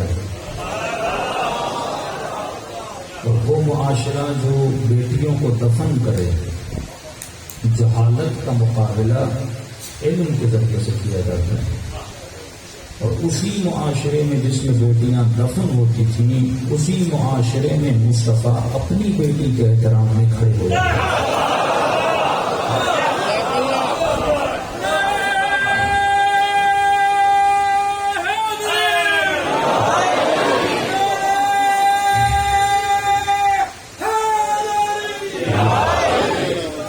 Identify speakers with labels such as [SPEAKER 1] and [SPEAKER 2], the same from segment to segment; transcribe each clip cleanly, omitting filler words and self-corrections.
[SPEAKER 1] دیا، اور وہ معاشرہ جو بیٹیوں کو دفن کرے، جہالت کا مقابلہ علم کے ذریعے سے کیا جاتا ہے، اور اسی معاشرے میں جس میں بیٹیاں دفن ہوتی تھیں، اسی معاشرے میں مصطفیٰ اپنی بیٹی کے احترام میں کھڑے ہو جاتے ہیں۔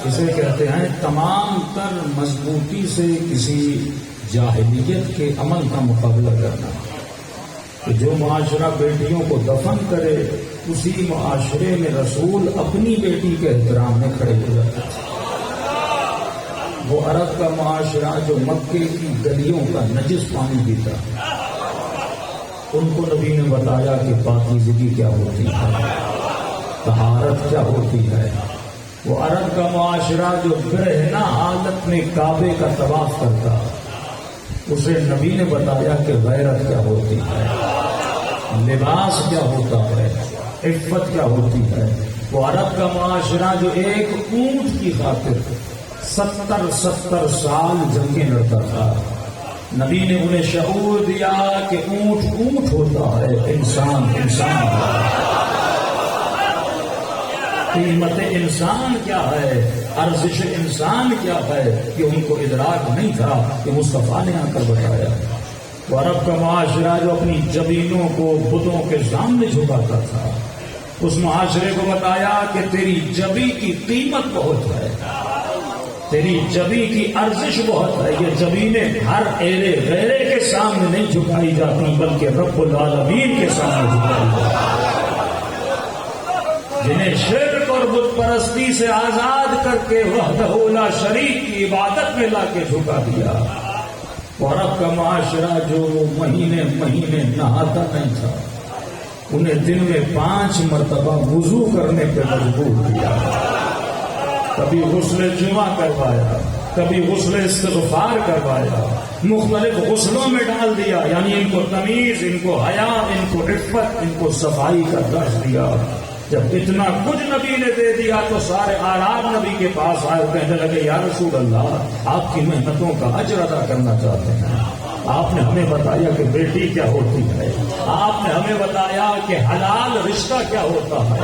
[SPEAKER 1] اسے کہتے ہیں تمام تر مضبوطی سے کسی جاہلیت کے عمل کا مقابلہ کرنا، کہ جو معاشرہ بیٹیوں کو دفن کرے، اسی معاشرے میں رسول اپنی بیٹی کے احترام میں کھڑے ہو جاتے تھے۔ وہ عرب کا معاشرہ جو مکے کی گلیوں کا نجس پانی پیتا، ان کو نبی نے بتایا کہ پاکیزگی کیا ہوتی ہے، طہارت کیا ہوتی ہے۔ وہ عرب کا معاشرہ جو برہنہ حالت میں کعبے کا طواف کرتا، اسے نبی نے بتایا کہ غیرت کیا ہوتی ہے، لباس کیا ہوتا ہے، عفت کیا ہوتی ہے۔ وہ عرب کا معاشرہ جو ایک اونٹ کی خاطر 70 سال جنگیں لڑتا تھا، نبی نے انہیں شعور دیا کہ اونٹ اونٹ ہوتا ہے، انسان انسان ہوتا ہے۔ قیمت انسان کیا ہے، ارزش انسان کیا ہے، کہ ان کو ادراک نہیں تھا کہ مصطفیٰ نے آ کر بتایا۔ وہ عرب کا معاشرہ جو اپنی جبینوں کو بتوں کے سامنے جھکاتا تھا، اس معاشرے کو بتایا کہ تیری جبی کی قیمت بہت ہے، تیری جبی کی ارزش بہت ہے۔ یہ جبینیں ہر ایرے غیرے کے سامنے نہیں جھکائی جاتی، بلکہ رب العالمین کے سامنے جھکائی جاتی، جنہیں شرک اور بت پرستی سے آزاد کر کے وحدہ لا شریک کی عبادت میں لا کے جھکا دیا۔ عرب کا معاشرہ جو مہینے مہینے نہاتا نہیں تھا، انہیں دن میں 5 مرتبہ وضو کرنے پہ مجبور کیا، کبھی غسل جمعہ کروایا، کبھی غسل استغفار کروایا، مختلف غسلوں میں ڈال دیا، یعنی ان کو تمیز، ان کو حیا، ان کو عفت، ان کو صفائی کا درس دیا۔ جب اتنا کچھ نبی نے دے دیا تو سارے آراب نبی کے پاس آئے، کہنے لگے یا رسول اللہ، آپ کی محنتوں کا اجر ادا کرنا چاہتے ہیں۔ آپ نے ہمیں بتایا کہ بیٹی کیا ہوتی ہے، آپ نے ہمیں بتایا کہ حلال رشتہ کیا ہوتا ہے،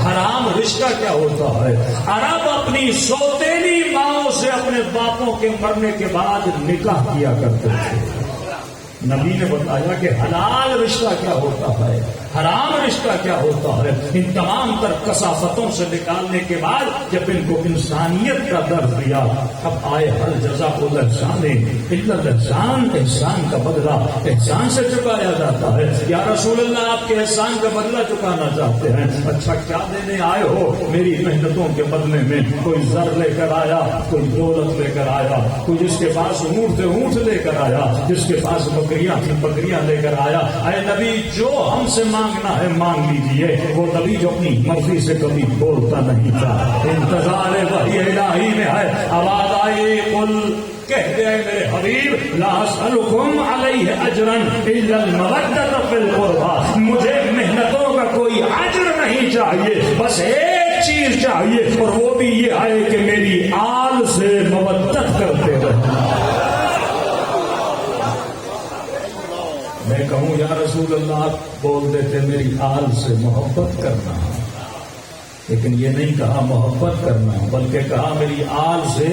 [SPEAKER 1] حرام رشتہ کیا ہوتا ہے۔ عرب اپنی سوتیلی ماؤں سے اپنے باپوں کے مرنے کے بعد نکاح کیا کرتے تھے۔ نبی نے بتایا کہ حلال رشتہ کیا ہوتا ہے، حرام رشتہ کیا ہوتا ہے۔ ان تمام تر کثافتوں سے نکالنے کے بعد جب ان کو انسانیت کا درد دیا، اب آئے ہر جزاء الاحسان الا الاحسان، احسان کا بدلہ احسان سے چکایا جاتا ہے۔ یا رسول اللہ، آپ کے احسان کا بدلہ چکانا چاہتے ہیں، اچھا کیا دینے آئے ہو؟ میری محنتوں کے بدلے میں کوئی زر لے کر آیا، کوئی دولت لے کر آیا، کوئی جس کے پاس اونٹ تھے اونٹ لے کر آیا، جس کے پاس بکریاں تھیں بکریاں لے کر آیا۔ اے نبی، جو ہم سے مانگنا ہے مانگ لیجئے۔ وہ نبی جو اپنی مرضی سے کبھی بولتا نہیں تھا، انتظار وحی الہی میں ہے۔ آواز آئی، قل، کہہ دے میرے حبیب، لا اسألکم علیہ اجرا الا المودۃ فی القربى، مجھے محنتوں کا کوئی اجر نہیں چاہیے، بس ایک چیز چاہیے، اور وہ بھی یہ ہے کہ میری آل سے مودت کرتے رہنا۔ میں کہوں یا رسول اللہ، آپ بول دیتے میری آل سے محبت کرنا، لیکن یہ نہیں کہا محبت کرنا، بلکہ کہا میری آل سے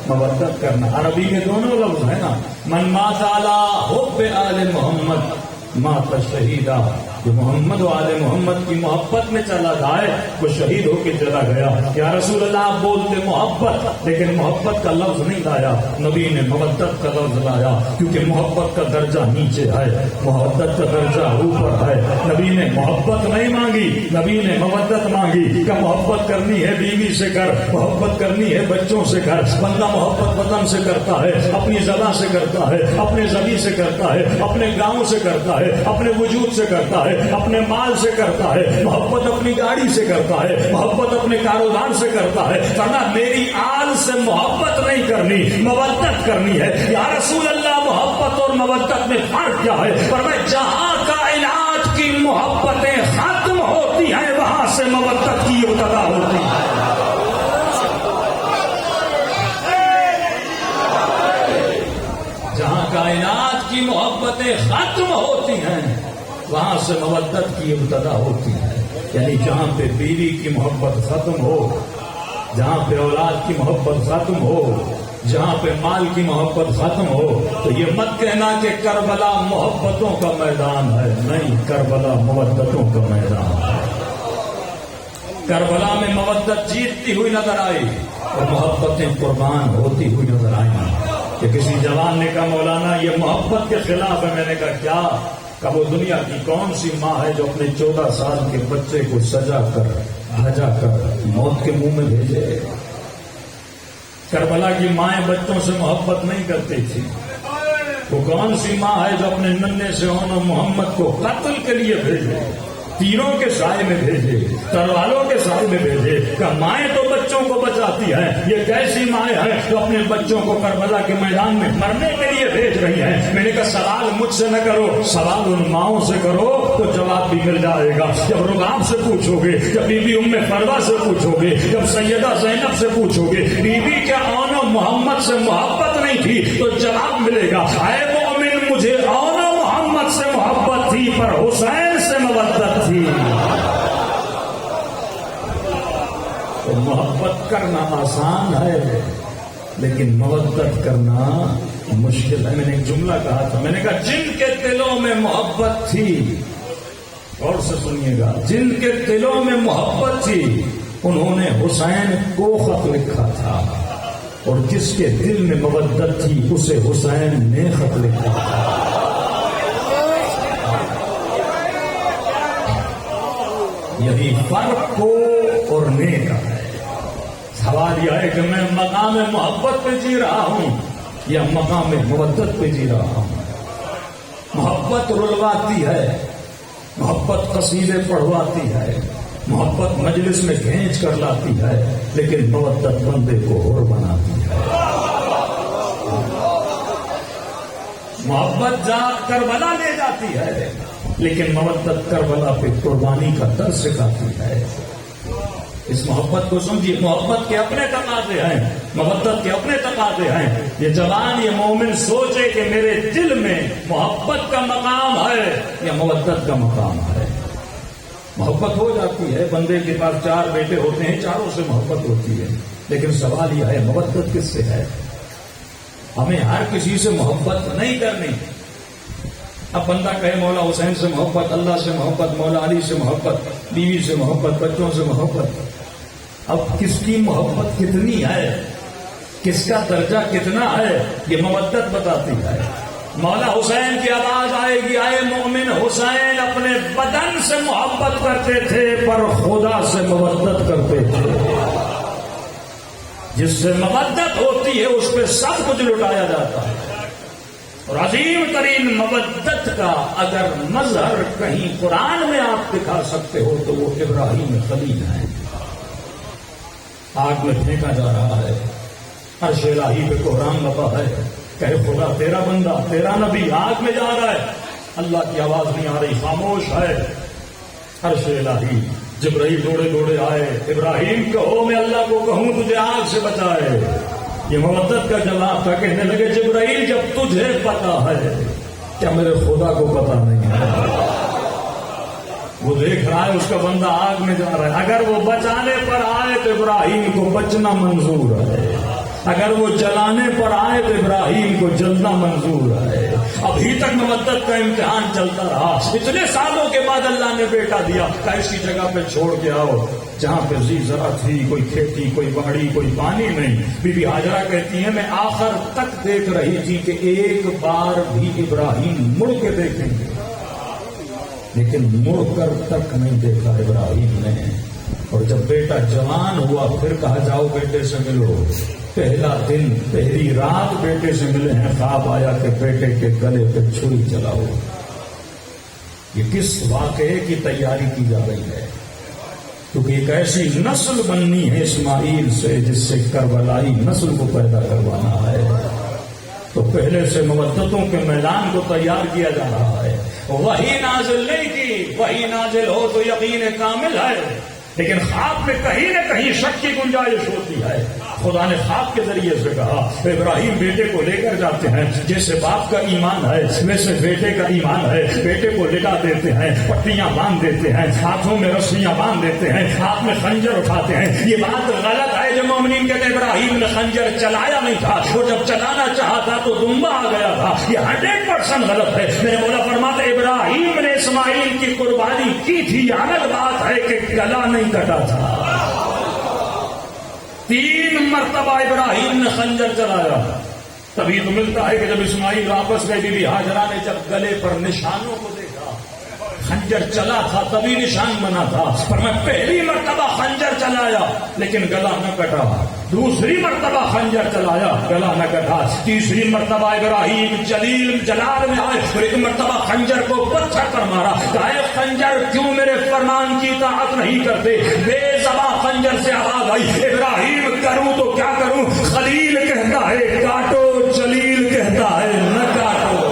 [SPEAKER 1] مودت کرنا۔ عربی میں دونوں لفظ ہیں نا، من مات علی حب آل محمد مات شہیدہ، جو محمد و آل محمد کی محبت میں چلا جائے وہ شہید ہو کے چلا گیا۔ یا رسول اللہ، آپ بولتے محبت، لیکن محبت کا لفظ نہیں لایا، نبی نے مودت کا لفظ لایا، کیونکہ محبت کا درجہ نیچے ہے، محبت کا درجہ اوپر ہے۔ نبی نے محبت نہیں مانگی، نبی نے مودت مانگی کہ محبت کرنی ہے بیوی سے کر، محبت کرنی ہے بچوں سے کر۔ بندہ محبت وطن سے کرتا ہے، اپنی زبان سے کرتا ہے، اپنے زمین سے کرتا ہے، اپنے گاؤں سے کرتا ہے، اپنے وجود سے کرتا ہے، اپنے مال سے کرتا ہے، محبت اپنی گاڑی سے کرتا ہے، محبت اپنے کاروبار سے کرتا ہے۔ ورنہ میری آل سے محبت نہیں کرنی، مودت کرنی ہے۔ یا رسول اللہ، محبت اور مودت میں فرق کیا ہے؟ پر میں جہاں کا علاج محبتیں ختم ہوتی ہیں وہاں سے مودت کی ابتدا ہوتی ہے. یعنی جہاں پہ بیوی کی محبت ختم ہو، جہاں پہ اولاد کی محبت ختم ہو، جہاں پہ مال کی محبت ختم ہو، تو یہ مت کہنا کہ کربلا محبتوں کا میدان ہے. نہیں، کربلا مودتوں کا میدان ہے. کربلا میں مودت جیتتی ہوئی نظر آئی اور محبتیں قربان ہوتی ہوئی نظر آئی. کہ کسی جوان نے کہا مولانا یہ محبت کے خلاف ہے. میں نے کہا کیا؟ کہ وہ دنیا کی کون سی ماں ہے جو اپنے 14 سال کے بچے کو سجا کر بھجا کر موت کے منہ میں بھیجے؟ کربلا کی مائیں بچوں سے محبت نہیں کرتی تھی. وہ کون سی ماں ہے جو اپنے ننھے سے ہونو محمد کو قتل کے لیے بھیجے، تیروں کے سائے میں بھیجے، تلواروں کے سائے میں بھیجے؟ کہ مائیں تو بچوں کو بچاتی ہیں، یہ کیسی مائیں ہیں جو اپنے بچوں کو کربلا کے میدان میں مرنے کے لیے بھیج رہی ہیں؟ میں نے کہا سوال مجھ سے نہ کرو، سوال ان ماؤں سے کرو تو جواب بھی مل جائے گا. جب رباب سے پوچھو گے، جب بی بی ام فروا سے پوچھو گے، جب سیدہ زینب سے پوچھو گے بی بی کیا اون محمد سے محبت نہیں تھی، تو جواب ملے گا اے مومن مجھے اون محمد سے محبت تھی پر حسین سے مودت تھی. تو محبت کرنا آسان ہے لیکن مودت کرنا مشکل ہے. میں نے ایک جملہ کہا تھا، میں نے کہا جن کے دلوں میں محبت تھی، اور سے سنیے گا، جن کے دلوں میں محبت تھی انہوں نے حسین کو خط لکھا تھا، اور جس کے دل میں مودت تھی اسے حسین نے خط لکھا تھا. یہی فرق کو اور نے کا ہے. سوال یہ ہے کہ میں مقام محبت پہ جی رہا ہوں یا مقام مودت پہ جی رہا ہوں. محبت رلواتی ہے، محبت قصیدے پڑھواتی ہے، محبت مجلس میں کھینچ کر لاتی ہے، لیکن مودت بندے کو اور بناتی ہے. محبت کربلا لے جاتی ہے لیکن مودت کربلا پہ قربانی کا درس سکھاتی ہے. اس محبت کو سمجھیے. محبت کے اپنے تقاضے ہیں، مودت کے اپنے تقاضے ہیں. یہ جوان، یہ مومن سوچے کہ میرے دل میں محبت کا مقام ہے یا مودت کا مقام ہے. محبت ہو جاتی ہے، بندے کے پاس 4 بیٹے ہوتے ہیں، چاروں سے محبت ہوتی ہے، لیکن سوال یہ ہے مودت کس سے ہے؟ ہمیں ہر کسی سے محبت نہیں کرنی. اب بندہ کہے مولا حسین سے محبت، اللہ سے محبت، مولا علی سے محبت، بیوی سے محبت، بچوں سے محبت. اب کس کی محبت کتنی ہے، کس کا درجہ کتنا ہے، یہ مودت بتاتی ہے. مولا حسین کی آواز آئے گی اے مومن حسین اپنے بدن سے محبت کرتے تھے پر خدا سے مودت کرتے تھے. جس سے مودت ہوتی ہے اس پہ سب کچھ لٹایا جاتا ہے. اور عظیم ترین مودت کا اگر مظہر کہیں قرآن میں آپ دکھا سکتے ہو تو وہ ابراہیم خلیل ہے. آگ میں پھینکا جا رہا ہے، عرش الہی پہ کوہرام لگا ہے، کہ خدا تیرا بندہ تیرا نبی آگ میں جا رہا ہے. اللہ کی آواز نہیں آ رہی، خاموش ہے. عرش الہی جبرائیل دوڑے دوڑے آئے، ابراہیم کہو میں اللہ کو کہوں تجھے آگ سے بچائے. یہ مودت کا جواب تھا. کہنے لگے جبرائیل جب تجھے پتا ہے کیا میرے خدا کو پتا نہیں ہے؟ وہ دیکھ رہا ہے اس کا بندہ آگ میں جا رہا ہے. اگر وہ بچانے پر آئے تو ابراہیم کو بچنا منظور ہے، اگر وہ جلانے پر آئے تو ابراہیم کو جلنا منظور ہے. ابھی تک مودت کا امتحان چلتا رہا. اتنے سالوں کے بعد اللہ نے بیٹا دیا کہ ایسی جگہ پہ چھوڑ کے آؤ جہاں پہ زرع تھی، کوئی کھیتی، کوئی پہاڑی، کوئی پانی نہیں. بی بی ہاجرہ کہتی ہیں میں آخر تک دیکھ رہی تھی کہ ایک بار بھی ابراہیم مڑ کے دیکھیں گے، لیکن مڑ کر تک نہیں دیکھا ابراہیم نے. اور جب بیٹا جوان ہوا پھر کہا جاؤ بیٹے سے ملو. پہلا دن پہلی رات بیٹے سے ملے ہیں، خواب آیا کہ بیٹے کے گلے پہ چھری چلاؤ. یہ کس واقعے کی تیاری کی جا رہی ہے؟ کیونکہ ایک ایسی نسل بننی ہے اسماعیل سے جس سے کربلائی نسل کو پیدا کروانا ہے. تو پہلے سے مودتوں کے میدان کو تیار کیا جا رہا ہے. وہی نازل نہیں کی، وہی نازل ہو تو یقین کامل ہے لیکن خواب میں کہیں نہ کہیں شک کی گنجائش ہوتی ہے. خدا نے خواب کے ذریعے سے کہا ابراہیم بیٹے کو لے کر جاتے ہیں, جیسے باپ کا ایمان ہے ویسے بیٹے کا ایمان ہے. بیٹے کو لٹا دیتے ہیں, پٹیاں باندھ دیتے ہیں, ہاتھوں میں رسیاں باندھ دیتے ہیں, ہاتھ میں خنجر اٹھاتے ہیں. یہ بات غلط ہے جو مومنین کہتے ہیں ابراہیم نے خنجر چلایا نہیں تھا, وہ جب چلانا چاہا تھا تو دمبا آ گیا تھا. یہ 100% غلط ہے. میرے مولا فرماتے ابراہیم نے اسماعیل کی قربانی کی تھی, الگ بات ہے کہ گلا نہیں کٹا تھا. 3 مرتبہ ابراہیم نے خنجر چلایا. تبھی تو ملتا ہے کہ جب اسماعیل واپس گئے, بی بی ہاجرہ نے جب گلے پر نشانوں کو دیکھا, خنجر چلا تھا تبھی نشان بنا تھا. پر میں پہلی مرتبہ خنجر چلایا لیکن گلا نہ کٹا, دوسری مرتبہ خنجر چلایا گلا نہ کٹا, تیسری مرتبہ ابراہیم جلال میں آئے اور ایک مرتبہ خنجر کو پتھر پر مارا. کہا خنجر کیوں میرے فرمان کی اطاعت نہیں کرتے؟ بے زباں خنجر سے آواز آئی, ابراہیم کروں تو کیا کروں؟ خلیل کہتا ہے کاٹو, جلیل کہتا ہے نہ کاٹو.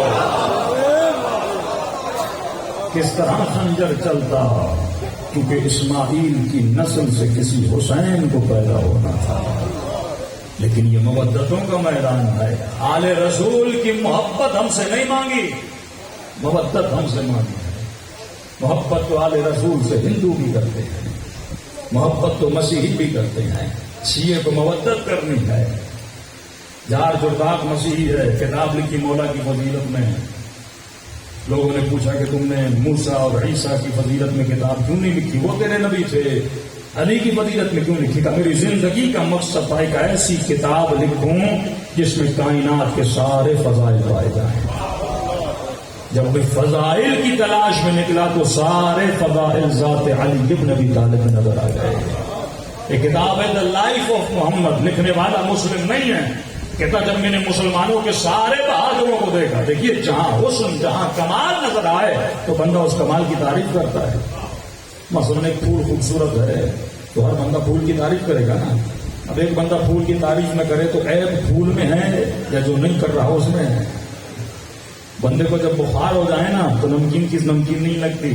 [SPEAKER 1] کس طرح خنجر چلتا؟ کیونکہ اسماعیل کی نسل سے کسی حسین کو پیدا ہونا تھا. لیکن یہ مودتوں کا میدان ہے. آل رسول کی محبت ہم سے نہیں مانگی, مودت ہم سے مانگی ہے. محبت تو آل رسول سے ہندو بھی کرتے ہیں, محبت تو مسیحی بھی کرتے ہیں. شیعہ کو مودت کرنی ہے. جار جرداق مسیحی ہے, کتاب لکھی مولا کی فضیلت میں. لوگوں نے پوچھا کہ تم نے موسیٰ اور عیسیٰ کی فضیلت میں کتاب کیوں نہیں لکھی؟ وہ تیرے نبی تھے. علی کی فضیلت میں کیوں لکھی؟ کہ میری زندگی کا مقصد تھا ایک ایسی کتاب لکھوں جس میں کائنات کے سارے فضائل پائے جائیں. جب کوئی فضائل کی تلاش میں نکلا تو سارے فضائل ذات علی ابن ابی طالب میں نظر آ گئے. یہ کتاب ہے دا لائف آف محمد. لکھنے والا مسلم نہیں ہے. کہتا جب میں نے مسلمانوں کے سارے بہادروں کو دیکھا, دیکھیے جہاں حسن جہاں کمال نظر آئے تو بندہ اس کمال کی تعریف کرتا ہے. مثلاً ایک پھول خوبصورت ہے تو ہر بندہ پھول کی تعریف کرے گا نا. اب ایک بندہ پھول کی تعریف نہ کرے تو عیب پھول میں ہے یا جو نہیں کر رہا اس میں ہے. بندے کو جب بخار ہو جائے نا تو نمکین کی نمکین نہیں لگتی.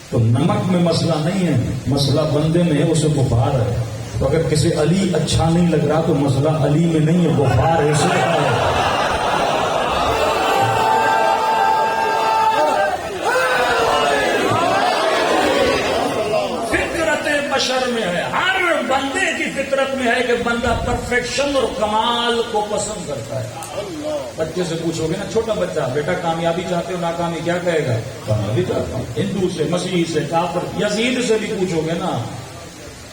[SPEAKER 1] تو نمک میں مسئلہ نہیں ہے, مسئلہ بندے میں ہے, اسے بخار ہے. تو اگر کسی علی اچھا نہیں لگ رہا تو مسئلہ علی میں نہیں ہے, بخار ہے, اسے فطرت بشر میں ہے. ہر بندے کی فطرت میں ہے کہ بندہ پرفیکشن اور کمال کو پسند کرتا ہے. بچے سے پوچھو گے نا, چھوٹا بچہ, بیٹا کامیابی چاہتے ہو ناکامی, کیا کہے گا؟ کامیابی چاہتا ہوں. ہندو سے, مسیحی سے, کافر, یزید سے بھی پوچھو گے نا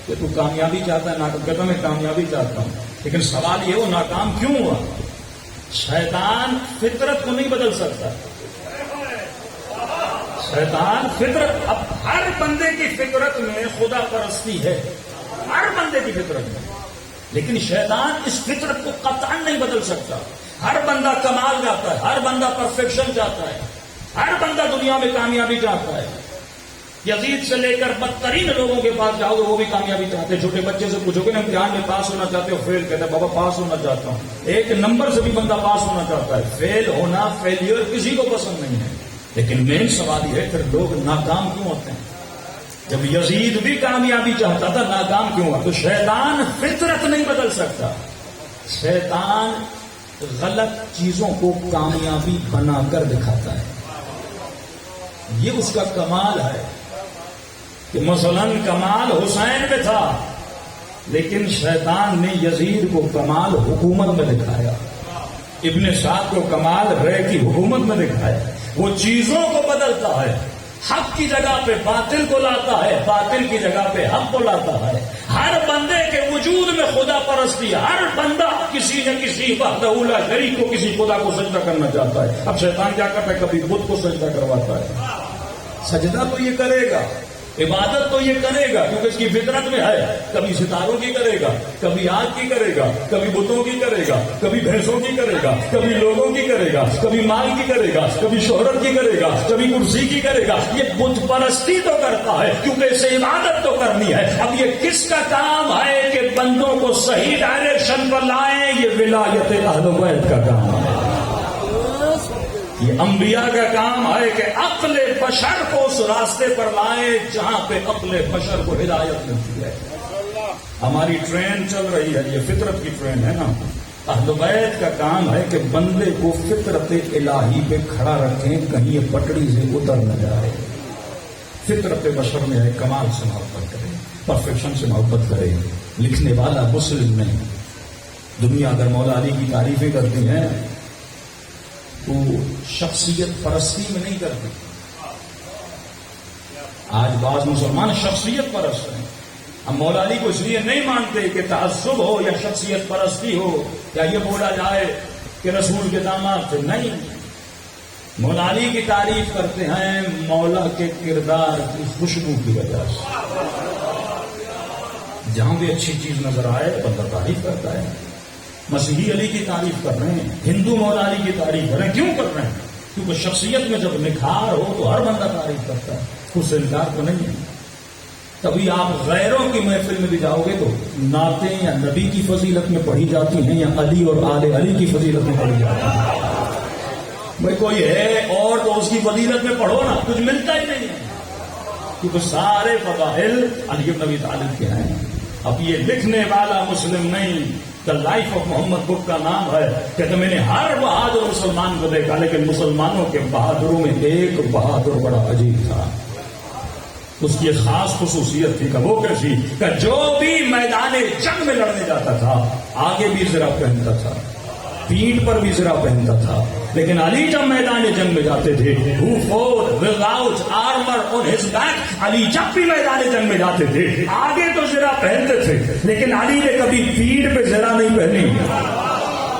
[SPEAKER 1] کہ تو کامیابی چاہتا ہے ناکام, کہتا میں کامیابی چاہتا ہوں. لیکن سوال یہ وہ ناکام کیوں ہوا؟ شیطان فطرت کو نہیں بدل سکتا. شیطان فطرت, اب ہر بندے کی فطرت میں خدا پرستی ہے, ہر بندے کی فطرت میں. لیکن شیطان اس فطرت کو قطعاً نہیں بدل سکتا. ہر بندہ کمال چاہتا ہے, ہر بندہ پرفیکشن چاہتا ہے, ہر بندہ دنیا میں کامیابی چاہتا ہے. یزید سے لے کر بدترین لوگوں کے پاس جاؤ گے وہ بھی کامیابی چاہتے ہیں. چھوٹے بچے سے پوچھو گے نا امتحان میں پاس ہونا چاہتے ہو, فیل کہتے ہیں بابا پاس ہونا چاہتا ہوں. ایک نمبر سے بھی بندہ پاس ہونا چاہتا ہے. فیل ہونا, فیلئر کسی کو پسند نہیں ہے. لیکن مین سوال یہ ہے پھر لوگ ناکام کیوں ہوتے ہیں؟ جب یزید بھی کامیابی چاہتا تھا ناکام کیوں ہوا؟ تو شیطان فطرت نہیں بدل سکتا. شیطان غلط چیزوں کو کامیابی بنا کر دکھاتا ہے. یہ اس کا کمال ہے کہ مثلاً کمال حسین میں تھا لیکن شیطان نے یزید کو کمال حکومت میں دکھایا. ابن سعد کو کمال رے کی حکومت میں دکھایا. وہ چیزوں کو بدلتا ہے, حق کی جگہ پہ باطل کو لاتا ہے, باطل کی جگہ پہ حق کو لاتا ہے. ہر بندے کے وجود میں خدا پرستی ہے. ہر بندہ کسی نہ کسی وحدہ لا شریک کو, کسی خدا کو سجدہ کرنا چاہتا ہے. اب شیطان کیا کرتا ہے؟ کبھی بدھ کو سجدہ کرواتا ہے. سجدہ تو یہ کرے گا, عبادت تو یہ کرے گا کیونکہ اس کی فطرت میں ہے. کبھی ستاروں کی کرے گا, کبھی آگ کی کرے گا, کبھی بتوں کی کرے گا, کبھی بھینسوں کی کرے گا, کبھی لوگوں کی کرے گا, کبھی مال کی کرے گا, کبھی شہرت کی کرے گا, کبھی کرسی کی کرے گا. یہ بت پرستی تو کرتا ہے کیونکہ اسے عبادت تو کرنی ہے. اب یہ کس کا کام ہے کہ بندوں کو صحیح ڈائریکشن پر لائیں؟ یہ ولایت اہل بیت کا کام ہے. یہ انبیاء کا کام ہے کہ عقل بشر کو اس راستے پر لائے جہاں پہ عقل بشر کو ہدایت ملتی ہے. ہماری ٹرین چل رہی ہے، یہ فطرت کی ٹرین ہے نا. اہل بیت کا کام ہے کہ بندے کو فطرت الہی پہ کھڑا رکھیں، کہیں یہ پٹڑی سے اتر نہ جائے. فطرت بشر میں ہے کمال سے محبت کرے، پرفیکشن سے محبت کرے. لکھنے والا مسلم نہیں. دنیا اگر مولا علی کی تعریفیں کرتی ہیں تو شخصیت پرستی میں نہیں کرتی. آج بعض مسلمان شخصیت پرست ہیں. ہم مولا علی کو اس لیے نہیں مانتے کہ تعصب ہو یا شخصیت پرستی ہو یا یہ بولا جائے کہ رسول کے داماد تھے. نہیں، مولا علی کی تعریف کرتے ہیں مولا کے کردار کی خوشبو کی وجہ سے. جہاں بھی اچھی چیز نظر آئے بندہ تعریف کرتا ہے. مسیحی علی کی تعریف کر رہے ہیں، ہندو مولا علی کی تعریف کر رہے ہیں. کیوں کر رہے ہیں؟ کیونکہ شخصیت میں جب نکھار ہو تو ہر بندہ تعریف کرتا ہے، اس سے انکار تو نہیں ہے. کبھی آپ غیروں کی محفل میں بھی جاؤ گے تو نعتیں یا نبی کی فضیلت میں پڑھی جاتی ہیں یا علی اور آل علی کی فضیلت میں پڑھی جاتی ہیں. بھائی کوئی ہے اور تو اس کی فضیلت میں پڑھو نا، کچھ ملتا ہی نہیں ہے، کیونکہ سارے فضائل علی بن ابی طالب کے ہیں. اب یہ لکھنے والا مسلم نہیں، دا لائف آف محمد بک کا نام ہے. کہتے میں نے ہر بہادر مسلمان کو دیکھا، لیکن مسلمانوں کے بہادروں میں ایک بہادر بڑا عجیب تھا. اس کی ایک خاص خصوصیت تھی کہ وہ کیسی کہ جو بھی میدان جنگ میں لڑنے جاتا تھا آگے بھی زرہ پہنتا تھا، پیٹھ پر بھی زرہ پہنتا تھا. لیکن علی جب میدان جنگ میں جاتے تھے who fought without armor on his back، علی جب بھی میدان جنگ میں جاتے تھے آگے تو زرہ پہنتے تھے، لیکن علی نے کبھی پیٹھ پہ زرہ نہیں پہنی.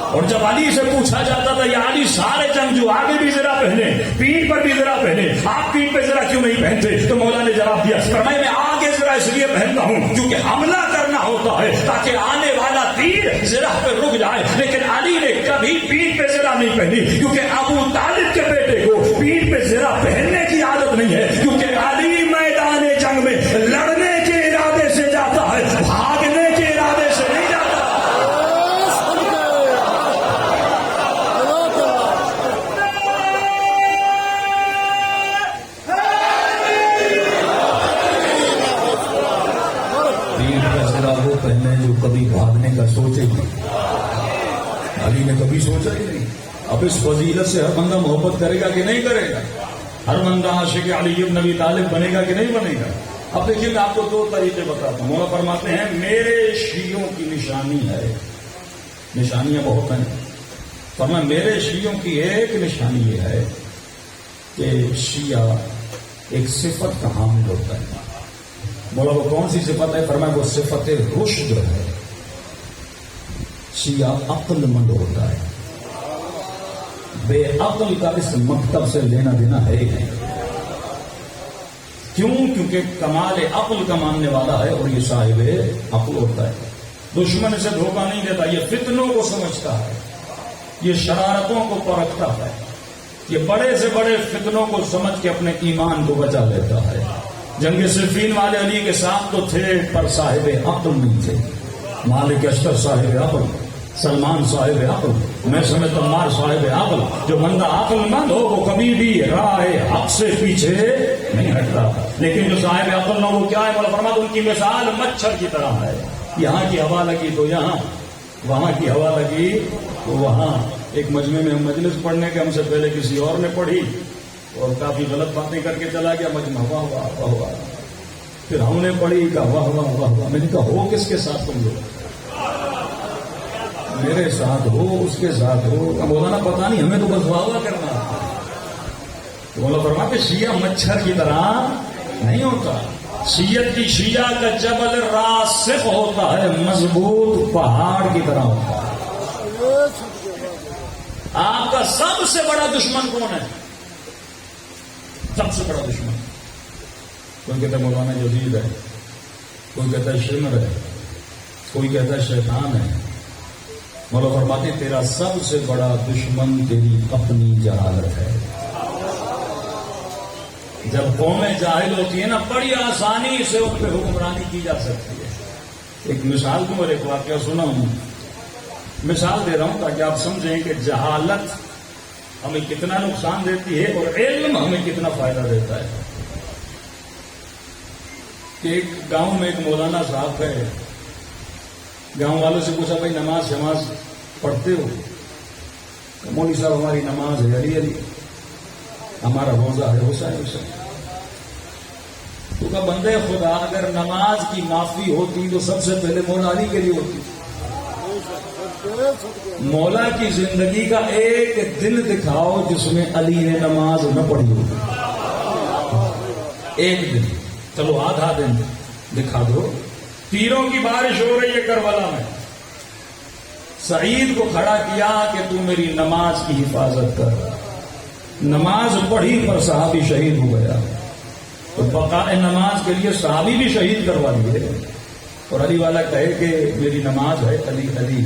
[SPEAKER 1] اور جب علی سے پوچھا جاتا تھا یا علی سارے جنگ جو آگے بھی زرہ پہنے پیٹھ پر بھی زرہ پہنے، آپ پیٹھ پہ زرہ کیوں نہیں پہنتے؟ تو مولا نے جواب دیا فرمایا میں آگے زرہ اس لیے پہنتا ہوں کیونکہ حملہ کرنا ہوتا ہے تاکہ آنے والا تیر زرہ پہ رک جائے. لیکن علی نے کبھی پیٹھ پہ زرہ نہیں پہنی کیونکہ ابو طالب کے بیٹے کو پیٹھ پہ زرہ پہننے کی عادت نہیں ہے، کیونکہ علی میدان جنگ میں لڑنے کے ارادے سے جاتا ہے، بھاگنے کے ارادے سے نہیں جاتا. وہ پہنے جو کبھی بھاگنے کا سوچے گی، علی نے کبھی سوچا ہی نہیں. اب اس فضیلت سے ہر بندہ محبت کرے گا کہ نہیں کرے گا؟ ہر بندہ عاشق علی بن ابی طالب بنے گا کہ نہیں بنے گا؟ اب دیکھیے میں آپ کو دو طریقے بتاتا ہوں. مولا فرماتے ہیں میرے شیعوں کی نشانی ہے، نشانیاں بہت ہیں. فرمایا میرے شیعوں کی ایک نشانی یہ ہے کہ شیعہ ایک صفت کا حامل ہوتا ہے. بولا وہ کون سی صفت ہے؟ فرمایا وہ صفت رشد ہے. شیعہ عقل مند ہوتا ہے، بے عقل کا اس مکتب سے لینا دینا ہے ہی نہیں. کیوں؟ کیونکہ کمال عقل کا ماننے والا ہے اور یہ صاحب عقل ہوتا ہے. دشمن اسے دھوکہ نہیں دیتا، یہ فتنوں کو سمجھتا ہے، یہ شرارتوں کو پرکھتا ہے، یہ بڑے سے بڑے فتنوں کو سمجھ کے اپنے ایمان کو بچا لیتا ہے. جنگ صفین والے علی کے ساتھ تو تھے پر صاحب عقل نہیں تھے. مالک اشتر صاحب عقل، سلمان صاحب عقل، میں سمیت عمار صاحب عقل. جو بندہ عقل مند ہو وہ کبھی بھی راہ حق سے پیچھے نہیں ہٹتا. لیکن جو صاحب عقل نہ وہ کیا ہے؟ مولا فرماتا ان کی مثال مچھر کی طرح ہے. یہاں کی ہوا لگی تو یہاں، وہاں کی ہوا لگی تو وہاں. ایک مجمع میں ہم مجلس پڑھنے کے، ہم سے پہلے کسی اور نے پڑھی اور کافی غلط باتیں کر کے چلا گیا. مجمع ہوا ہوا ہوا ہوا، پھر ہم نے پڑھی کہ ہوا ہوا ہوا ہوا. میں نے کہا ہو کس کے ساتھ تم لوگ؟ میرے ساتھ ہو، اس کے ساتھ ہو. مولانا پتا نہیں، ہمیں تو بس واہ واہ کرنا. مولا فرماتے شیعہ مچھر کی طرح نہیں ہوتا. شیعت کی شیعہ کا جبل راسخ ہوتا ہے، مضبوط پہاڑ کی طرح ہوتا ہے. آپ کا سب سے بڑا دشمن کون ہے؟ سب سے بڑا دشمن کوئی کہتا ہے مولانا یزید ہے، کوئی کہتا ہے شمر ہے، کوئی کہتا ہے شیطان ہے. مولا فرماتے تیرا سب سے بڑا دشمن تیری اپنی جہالت ہے. جب قومیں جاہل ہوتی ہیں نا بڑی آسانی سے ان پہ حکمرانی کی جا سکتی ہے. ایک مثال دوں اور ایک واقعہ سنا ہوں. مثال دے رہا ہوں تاکہ آپ سمجھیں کہ جہالت ہمیں کتنا نقصان دیتی ہے اور علم ہمیں کتنا فائدہ دیتا ہے. کہ ایک گاؤں میں ایک مولانا صاحب ہے، گاؤں والوں سے پوچھا بھائی نماز شماز پڑھتے ہو؟ کہ مولوی صاحب ہماری نماز ہے علی علی، ہمارا روزہ ہے حسین حسین. تو کہا بندے خدا اگر نماز کی معافی ہوتی تو سب سے پہلے مولا علی کے لیے ہوتی. مولا کی زندگی کا ایک دن دکھاؤ جس میں علی نے نماز نہ پڑھی ہو. ایک دن، چلو آدھا دن دکھا دو. تیروں کی بارش ہو رہی ہے کربلا میں، سعید کو کھڑا کیا کہ تو میری نماز کی حفاظت کر. نماز پڑھی پر صحابی شہید ہو گیا، تو بقاء نماز کے لیے صحابی بھی شہید کروا دیے. اور علی والا کہے کہ میری نماز ہے علی علی.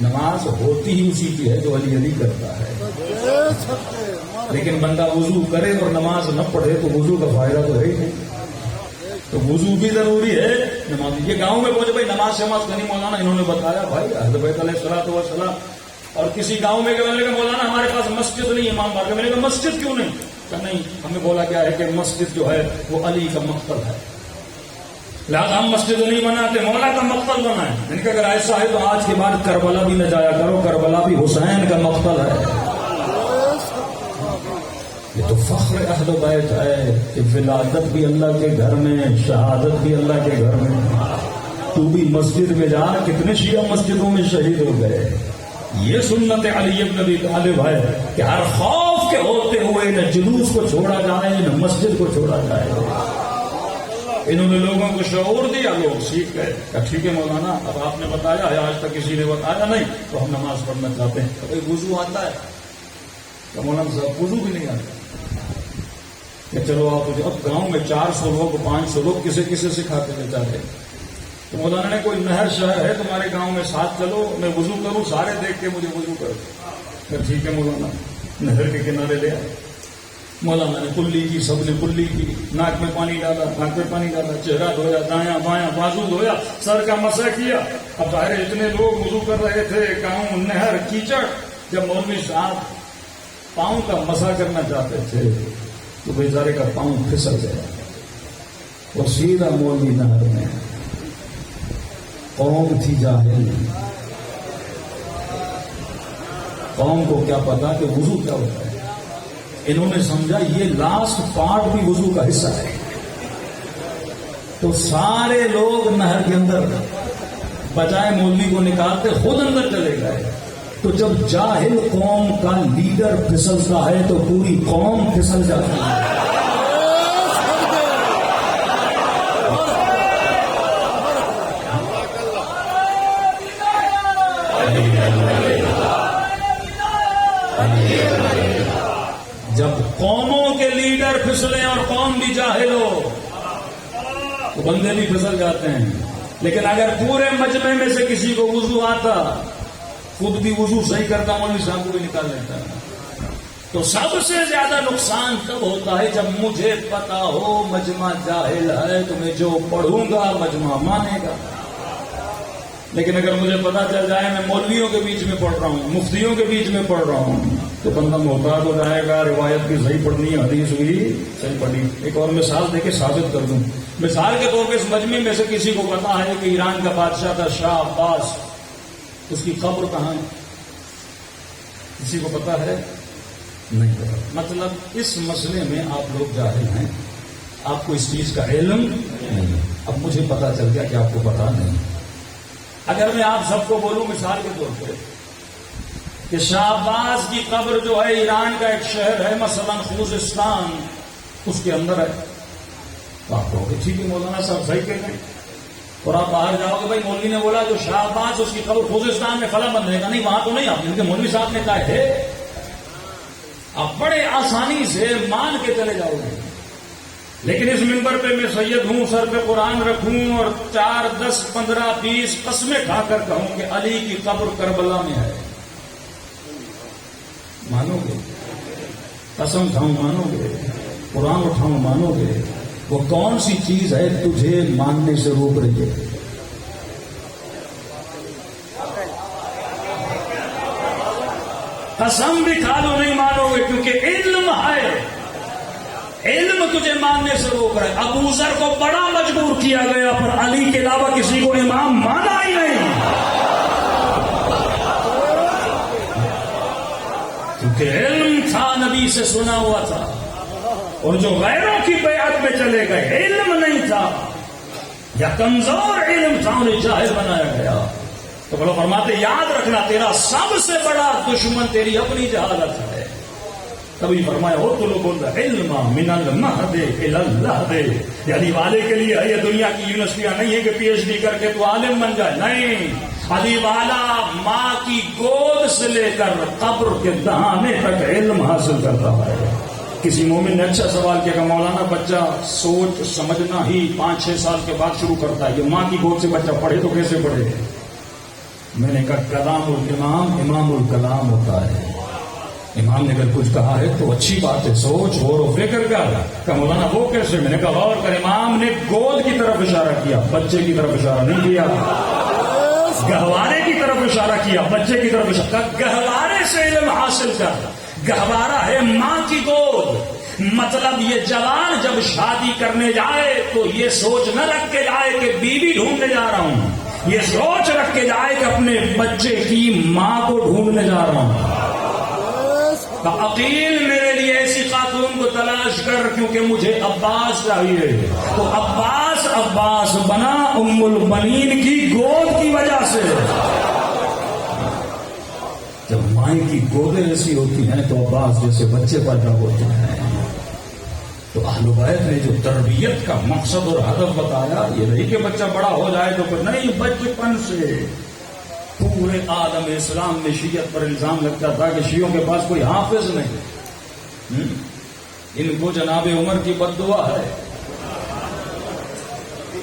[SPEAKER 1] نماز ہوتی ہی اسی کی ہے جو علی علی کرتا ہے. لیکن بندہ وضو کرے اور نماز نہ پڑھے تو وضو کا فائدہ تو ہے ہی نہیں. تو وضو بھی ضروری ہے، نماز. یہ گاؤں میں پہنچے بھائی نماز شماز نہیں مولانا، انہوں نے بتایا بھائی اہل بیت علیہ الصلوۃ والسلام. اور کسی گاؤں میں کہ مولانا ہمارے پاس مسجد نہیں امام باغ. میں نے کہا مسجد کیوں نہیں؟ کہ نہیں، ہمیں بولا گیا ہے کہ مسجد جو ہے وہ علی کا مقتل ہے، لہٰذا ہم مسجد نہیں بناتے، مولا کا مقتل بنا ہے. میں نے کہا اگر ایسا ہے تو آج کے بعد کربلا بھی نہ جایا کرو، کربلا بھی حسین کا مقتل ہے. یہ تو فخر اہل بیت ہے کہ ولادت بھی اللہ کے گھر میں، شہادت بھی اللہ کے گھر میں. تو بھی مسجد میں جا، کتنے شیعہ مسجدوں میں شہید ہو گئے. یہ سنت علی بن ابی طالب ہے کہ ہر خوف کے ہوتے ہوئے نہ جلوس کو چھوڑا جائے نہ مسجد کو چھوڑا جائے. انہوں نے لوگوں کو شعور دیا، لوگ سیکھ گئے. ٹھیک ہے مولانا، اب آپ نے بتایا ہے، آج تک کسی نے بتایا نہیں، تو ہم نماز پڑھنا چاہتے ہیں. تو وضو آتا ہے؟ تو مولانا صاحب وضو بھی نہیں آتا. کہ چلو آپ اب گاؤں میں 400 لوگ 500 لوگ کسے کسے سکھاتے لے جاتے. تو مولانا نے کوئی نہر شہر ہے تمہارے گاؤں میں، ساتھ چلو میں وضو کروں، سارے دیکھ کے مجھے وضو کرو. کہ ٹھیک ہے مولانا. نہر کے کنارے لے آئے. مولانا نے کلی کی، سب نے کلی کی، ناک میں پانی ڈالا، ناک میں پانی ڈالا، چہرہ دھویا، دایاں بایاں بازو دھویا، سر کا مسح کیا. اب ظاہر اتنے لوگ وضو کر رہے تھے، گاؤں نہر کیچڑ. جب مولوی صاحب پاؤں کا مسح کرنا چاہتے تھے تو بیچارے کا پاؤں پھسل گیا اور سیدھا مولوی نہر میں. قوم تھی جاہل، قوم کو کیا پتا کہ وضو کیا ہوتا ہے. انہوں نے سمجھا یہ لاسٹ پارٹ بھی وضو کا حصہ ہے. تو سارے لوگ نہر کے اندر بجائے مولوی کو نکالتے خود اندر چلے گئے. تو جب جاہل قوم کا لیڈر پھسلتا ہے تو پوری قوم پھسل جاتی ہے. جب قوموں کے لیڈر پھسلے اور قوم بھی جاہل ہو تو بندے بھی پھسل جاتے ہیں. لیکن اگر پورے مجمع میں سے کسی کو وضو آتا، خود بھی وضو صحیح کرتا، مولوی صاحب کو بھی نکال لیتا ہے. تو سب سے زیادہ نقصان تب ہوتا ہے جب مجھے پتا ہو مجمع جاہل ہے تو میں جو پڑھوں گا مجمع مانے گا. لیکن اگر مجھے پتا چل جائے میں مولویوں کے بیچ میں پڑھ رہا ہوں، مفتیوں کے بیچ میں پڑھ رہا ہوں، تو بندہ محتاط ہو جائے گا. روایت بھی صحیح پڑھنی ہے، حدیث بھی صحیح پڑھنی. ایک اور مثال دے کے ثابت کر دوں. مثال کے طور پہ اس مجمع میں سے کسی کو پتا ہے کہ ایران کا بادشاہ تھا شاہ عباس، اس کی قبر کہاں ہے؟ کسی کو پتا ہے؟ نہیں پتا. مطلب اس مسئلے میں آپ لوگ جاہل ہیں، آپ کو اس چیز کا علم نہیں. اب مجھے پتا چل گیا کہ آپ کو پتا نہیں. اگر میں آپ سب کو بولوں مثال کے طور پہ کہ شاہ عباس کی قبر جو ہے ایران کا ایک شہر ہے مثلا خوزستان، اس کے اندر ہے، تو آپ کہو گے ٹھیک ہے مولانا صاحب صحیح کہہ رہے ہیں. اور آپ باہر جاؤ گے بھائی مولوی نے بولا جو شاہ عباس اس کی قبر خوزستان میں فلاں بند رہے گا، نہیں وہاں تو نہیں. آپ نے مولوی صاحب نے کہا ہے، آپ بڑے آسانی سے مان کے چلے جاؤ گے. لیکن اس منبر پہ میں سید ہوں، سر پہ قرآن رکھوں اور 4 10 15 20 قسمیں کھا کر کہوں کہ علی کی قبر کربلا میں ہے، مانو گے؟ قسم کھاؤں مانو گے؟ قرآن اٹھاؤں مانو گے؟ وہ کون سی چیز ہے تجھے ماننے سے روک رہی ہے؟ قسم بھی کھا لو نہیں مانو گے، کیونکہ علم ہے، علم تجھے ماننے سے روک رہا ہے۔ ابو ذر کو بڑا مجبور کیا گیا، پر علی کے علاوہ کسی کو امام مانا ہی نہیں، کیونکہ علم تھا، نبی سے سنا ہوا تھا۔ اور جو غیروں کی بیعت میں چلے گئے، علم نہیں تھا یا کمزور علم تھا، انہیں جاہل بنایا گیا۔ تو بولو فرماتے یاد رکھنا تیرا سب سے بڑا دشمن تیری اپنی جہالت ہے۔ تبھی فرمایا اطلب العلم من المہد الی اللحد، یعنی والے کے لیے یہ دنیا کی یونیورسٹیاں نہیں ہے کہ پی ایچ ڈی کر کے تو عالم بن جائے، نہیں، علی والا ماں کی گود سے لے کر قبر کے دہانے تک علم حاصل کرتا ہے۔ کسی مومن نے اچھا سوال کیا کہ مولانا بچہ سوچ سمجھنا ہی 5-6 سال کے بعد شروع کرتا ہے، یہ ماں کی گود سے بچہ پڑھے تو کیسے پڑھے؟ میں نے کہا کلام الامام امام الکلام ہوتا ہے، امام نے اگر کچھ کہا ہے تو اچھی بات ہے، سوچ غور و فکر کر۔ کہ مولانا وہ کیسے؟ میں نے کہا غور کر، امام نے گود کی طرف اشارہ کیا، بچے کی طرف اشارہ نہیں کیا، گہوارے کی طرف اشارہ کیا، بچے کی طرف اشارہ، گہوارے سے علم حاصل کر۔ گہوارہ ہے ماں کی گود، مطلب یہ جوان جب شادی کرنے جائے تو یہ سوچ نہ رکھ کے جائے کہ بیوی ڈھونڈنے جا رہا ہوں، یہ سوچ رکھ کے جائے کہ اپنے بچے کی ماں کو ڈھونڈنے جا رہا ہوں۔ عقیل میرے لیے ایسی خاتون کو تلاش کر، کیونکہ مجھے عباس چاہیے۔ تو عباس بنا ام البنین کی گود کی وجہ سے۔ جب مائیں کی گودیں ایسی ہوتی ہیں تو عباس جیسے بچے پیدا ہوتے ہیں۔ تو اہل بیت نے جو تربیت کا مقصد اور ہدف بتایا، یہ نہیں کہ بچہ بڑا ہو جائے تو پھر نہیں، بچپن سے پورے عالم اسلام میں شیعت پر الزام لگتا تھا کہ شیعوں کے پاس کوئی حافظ نہیں، ان کو جناب عمر کی بد دعا ہے،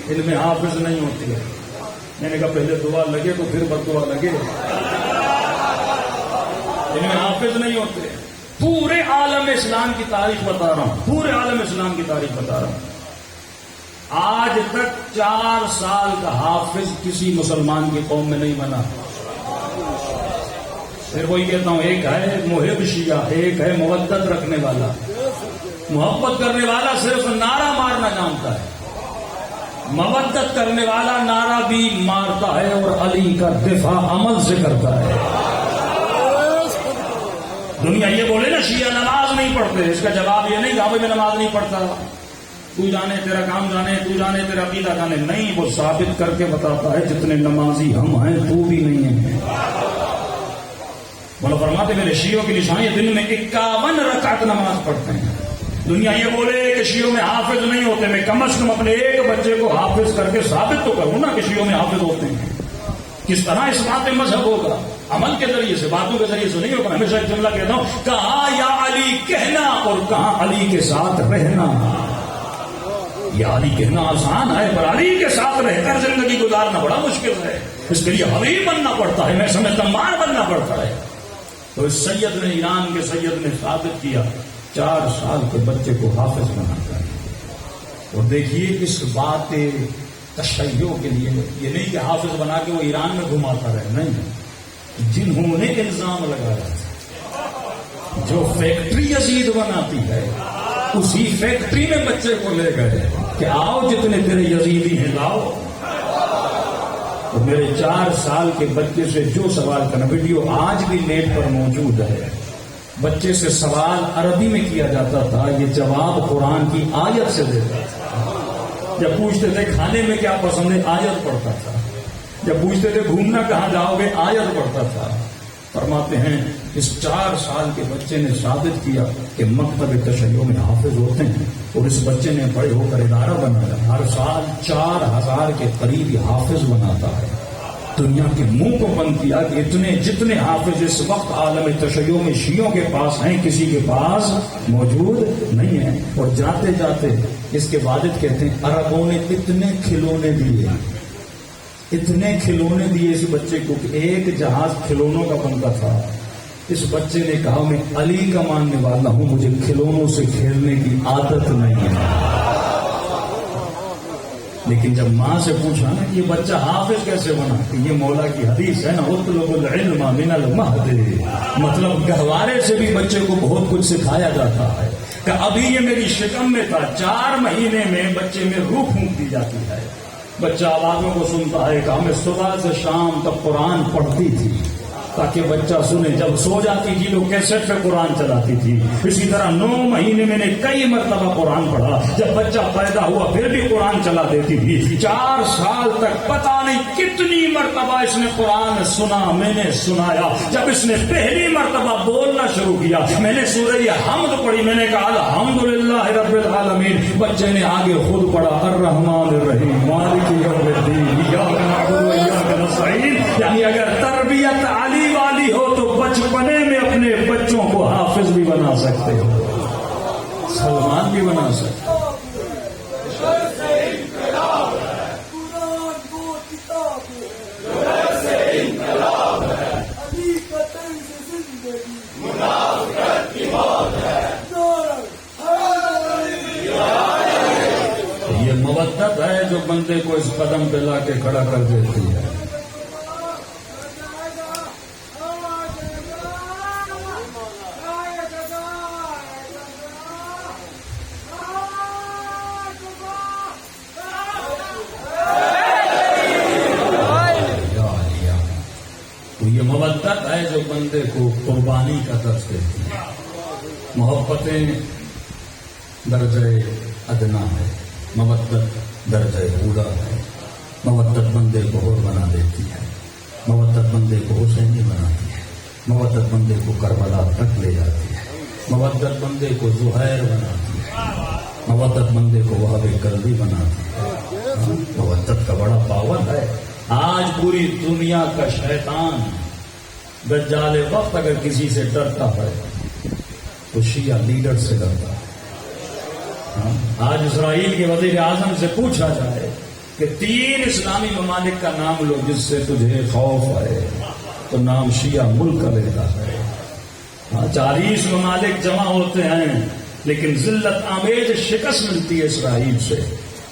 [SPEAKER 1] ان میں حافظ نہیں ہوتی ہے۔ میں نے کہا پہلے دعا لگے تو پھر بد دعا لگے، ان میں حافظ نہیں ہوتے۔ پورے عالم اسلام کی تاریخ بتا رہا ہوں، پورے عالم اسلام کی تاریخ بتا رہا ہوں۔ آج تک 4 سال کا حافظ کسی مسلمان کی قوم میں نہیں بنا۔ پھر وہی کہتا ہوں، ایک ہے محب شیعہ، ایک ہے مودت رکھنے والا، محبت کرنے والا صرف نعرہ مارنا جانتا ہے، مودت کرنے والا نعرہ بھی مارتا ہے اور علی کا دفاع عمل سے کرتا ہے۔ دنیا یہ بولے نا شیعہ نماز نہیں پڑھتے، اس کا جواب یہ نہیں کہ بھائی میں نماز نہیں پڑھتا، تو جانے تیرا کام جانے، تو جانے تیرا عقیدہ جانے، نہیں، وہ ثابت کر کے بتاتا ہے جتنے نمازی ہم ہیں تو بھی نہیں ہیں۔ بولو فرماتے میرے شیعوں کی نشانی دن میں 51 رکعت نماز پڑھتے ہیں۔ دنیا یہ بولے کہ شیعوں میں حافظ نہیں ہوتے، میں کم از کم اپنے ایک بچے کو حافظ کر کے ثابت تو کروں نا کہ شیعوں میں حافظ ہوتے ہیں۔ کس طرح اس بات میں مذہب ہوگا؟ عمل کے ذریعے سے، باتوں کے ذریعے سے نہیں ہوگا۔ ہمیشہ ایک جملہ کہتا ہوں، کہاں یا علی کہنا اور کہاں علی کے ساتھ رہنا۔ یا علی کہنا آسان ہے، پر علی کے ساتھ رہ کر زندگی گزارنا بڑا مشکل ہے، اس کے لیے حبیب بننا پڑتا ہے، میں سمجھتا مار بننا پڑتا ہے۔ تو اس سید نے، ایران کے سید نے ثابت کیا 4 سال کے بچے کو حافظ بناتا ہے۔ اور دیکھیے اس بات تشیع کے لیے یہ نہیں کہ حافظ بنا کے وہ ایران میں گھماتا رہے، نہیں، جنہوں نے الزام لگایا، جو فیکٹری یزید بناتی ہے اسی فیکٹری میں بچے کو لے گئے کہ آؤ جتنے تیرے یزیدی ہیں لاؤ۔ تو میرے 4 سال کے بچے سے جو سوال کرنا، ویڈیو آج بھی نیٹ پر موجود ہے، بچے سے سوال عربی میں کیا جاتا تھا، یہ جواب قرآن کی آیت سے دیتا تھا۔ جب پوچھتے تھے کھانے میں کیا پسند ہے، آیت پڑھتا تھا۔ جب پوچھتے تھے گھومنا کہاں جاؤ گے، آیت پڑھتا تھا۔ فرماتے ہیں اس 4 سال کے بچے نے ثابت کیا کہ مکتب تشیع میں حافظ ہوتے ہیں، اور اس بچے نے بڑے ہو کر ادارہ بنایا، ہر سال 4000 کے قریب حافظ بناتا ہے۔ دنیا کے منہ کو بند کیا کہ جتنے حافظ اس وقت عالم تشیع میں شیعوں کے پاس ہیں کسی کے پاس موجود نہیں ہیں۔ اور جاتے جاتے اس کے والد کہتے ہیں عربوں نے اتنے کھلونے دیے اس بچے کو کہ ایک جہاز کھلونوں کا بنتا تھا۔ اس بچے نے کہا میں علی کا ماننے والا ہوں، مجھے کھلونوں سے کھیلنے کی عادت نہیں ہے۔ لیکن جب ماں سے پوچھا نا کہ یہ بچہ حافظ کیسے بنا، کہ یہ مولا کی حدیث ہے نا، اطلب العلم من المہد، مطلب گہوارے سے بھی بچے کو بہت کچھ سکھایا جاتا ہے. کہ ابھی یہ میری شکم میں تھا، 4 مہینے میں بچے میں روح پھونک دی جاتی ہے. بچہ آوازوں کو سنتا ہے کہ ہمیں صبح سے شام تک قرآن پڑھتی تھی تاکہ بچہ سنے. جب سو جاتی تھی تو کیسٹ پہ قرآن چلاتی تھی. اسی طرح 9 مہینے میں نے کئی مرتبہ قرآن پڑھا. جب بچہ پیدا ہوا پھر بھی قرآن چلا دیتی تھی. 4 سال تک پتہ نہیں کتنی مرتبہ اس نے قرآن سنا، میں نے سنایا. جب اس نے پہلی مرتبہ بولنا شروع کیا، میں نے سورہ حمد پڑھی، میں نے کہا الحمدللہ رب العالمین. بچے نے آگے خود پڑھا الرحمن الرحیم مالک یوم الدین ایاک نعبد و ایاک نستعین. یعنی اگر تربیت علی والی ہو تو بچپنے میں اپنے بچوں کو حافظ بھی بنا سکتے ہو، سلمان بھی بنا سکتے ہو. یہ مودت ہے جو بندے کو اس قدم پہ لا کے کھڑا کر دیتی ہے. یہ مودت ہے جو بندے کو قربانی کا درس دیتی ہے. محبتیں درجہ ادنا ہے، مودت درجہ اولا ہے. مودت بندے کو اور بنا دیتی ہے، مودت بندے کو حسینی بناتی ہے، مودت بندے کو کربلا تک لے جاتی ہے، مودت بندے کو زہیر بناتی ہے، مودت بندے کو وہاب کربی بناتی ہے. مودت کا بڑا پاور ہے. آج پوری دنیا کا شیطان دجال وقت اگر کسی سے ڈرتا ہے تو شیعہ لیڈر سے ڈرتا ہے. آج اسرائیل کے وزیر اعظم سے پوچھا جائے کہ 3 اسلامی ممالک کا نام لو جس سے تجھے خوف ہے، تو نام شیعہ ملک کا لیتا ہے. 40 ممالک جمع ہوتے ہیں لیکن ذلت آمیز شکست ملتی ہے اسرائیل سے.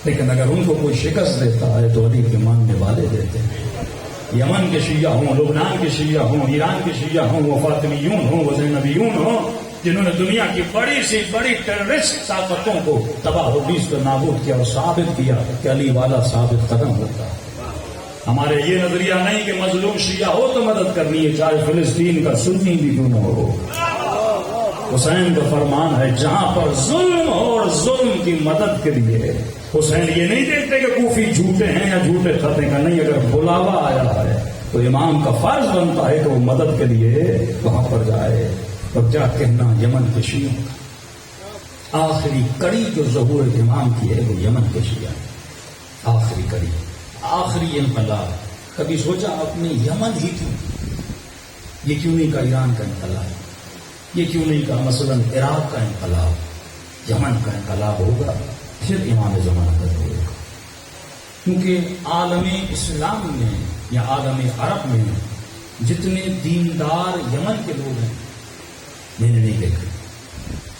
[SPEAKER 1] لیکن اگر ان کو کوئی شکست دیتا ہے تو علی کے ماننے والے دیتے ہیں. یمن کے شیعہ ہوں، لبنان کے شیعہ ہوں، ایران کے شیعہ ہوں، وہ فاطمیون ہوں، وہ زینبیون ہوں، جنہوں نے دنیا کی بڑی سے بڑی ٹیررسٹ طاقتوں کو تباہ و بیست نابود کیا اور ثابت کیا کہ علی والا ثابت قدم ہوتا ہے. ہمارے یہ نظریہ نہیں کہ مظلوم شیعہ ہو تو مدد کرنی ہے، چاہے فلسطین کا سنی بھی کیوں نہ ہو. حسین کا فرمان ہے جہاں پر ظلم ہو اور ظلم کی مدد کے لیے حسین یہ نہیں دیکھتے کہ کوفی جھوٹے ہیں یا جھوٹے خطے کا نہیں. اگر بلاوا آیا ہے تو امام کا فرض بنتا ہے کہ وہ مدد کے لیے وہاں پر جائے. اور کیا کہنا یمن کے شیعوں کا آخری کڑی جو ظہور امام کی ہے وہ یمن کے شیعہ. آخری کڑی، آخری انقلاب. کبھی سوچا آپ نے یمن ہی کیوں؟ یہ کیوں نہیں کہا ایران کا انقلاب؟ یہ کیوں نہیں کہا مثلا عراق کا انقلاب؟ یمن کا انقلاب ہوگا پھر امام زمانہ کا ہوگا. کیونکہ عالم اسلام میں یا عالم عرب میں جتنے دیندار یمن کے لوگ ہیں میں نے نہیں دیکھا.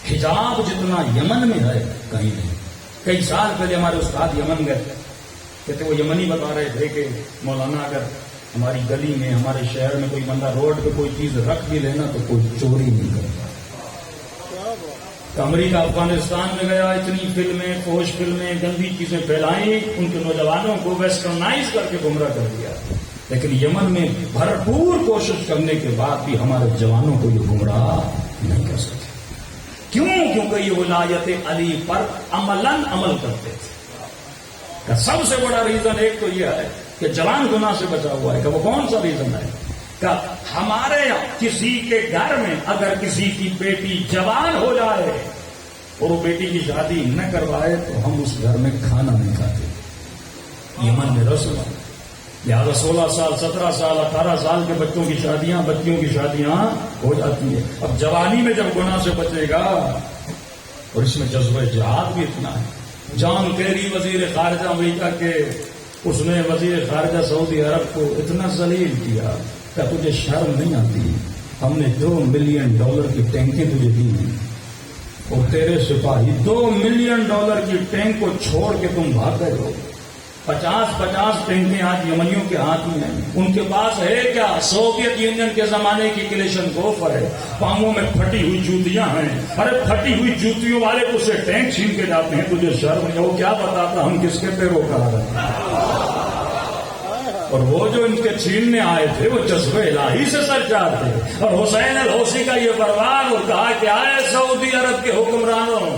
[SPEAKER 1] حجاب جتنا یمن میں ہے کہیں نہیں. کئی سال پہلے ہمارے استاد یمن گئے، کہتے وہ یمنی بتا رہے تھے کہ مولانا اگر ہماری گلی میں ہمارے شہر میں کوئی بندہ روڈ پہ کوئی چیز رکھ بھی لینا تو کوئی چوری نہیں کرتا. امریکہ افغانستان میں گیا، اتنی فلمیں، فوش فلمیں، گندی چیزیں پھیلائیں، ان کے نوجوانوں کو ویسٹرنائز کر کے گمراہ کر دیا. لیکن یمن میں بھرپور کوشش کرنے کے بعد بھی ہمارے جوانوں کو یہ گمراہ نہیں کر سکے. کیوں؟ کیونکہ یہ ولایت علی پر عملاً عمل کرتے تھے. کا سب سے بڑا ریزن ایک تو یہ ہے کہ جوان گناہ سے بچا ہوا ہے. کہ وہ کون سا ریزن ہے؟ کہ ہمارے کسی کے گھر میں اگر کسی کی بیٹی جوان ہو جائے اور وہ بیٹی کی شادی نہ کروائے تو ہم اس گھر میں کھانا نہیں کھاتے. یمن میں رسم ہے. لہٰذا 16 سال 17 سال 18 سال کے بچوں کی شادیاں بچیوں کی شادیاں ہو جاتی ہیں. اب جوانی میں جب گناہ سے بچے گا، اور اس میں جذبہ جہاد بھی اتنا ہے. جان کیری وزیر خارجہ امریکہ کے، اس نے وزیر خارجہ سعودی عرب کو اتنا ذلیل کیا کہ تجھے شرم نہیں آتی؟ ہم نے $2 ملین کی ٹینکیں تجھے دی ہیں اور تیرے سپاہی $2 ملین کی ٹینک کو چھوڑ کے تم بھاگ گئے ہو. 50 ٹینکیں آج یمنیوں کے ہاتھ میں ہیں. ان کے پاس ہے کیا؟ سوویت یونین کے زمانے کی کلیشنکوف ہے. پاؤں میں پھٹی ہوئی جوتیاں ہیں. ارے پھٹی ہوئی جوتیوں والے تو اسے ٹینک چھین کے جاتے ہیں. تجھے شرم نہیں؟ وہ کیا بتاتا ہم کس کے پیروکار ہیں. اور وہ جو ان کے چھیننے آئے تھے وہ جذبہ الہی سے سرشار تھے. اور حسین الحوثی کا یہ پروان اور کہا کہ آئے سعودی عرب کے حکمرانوں،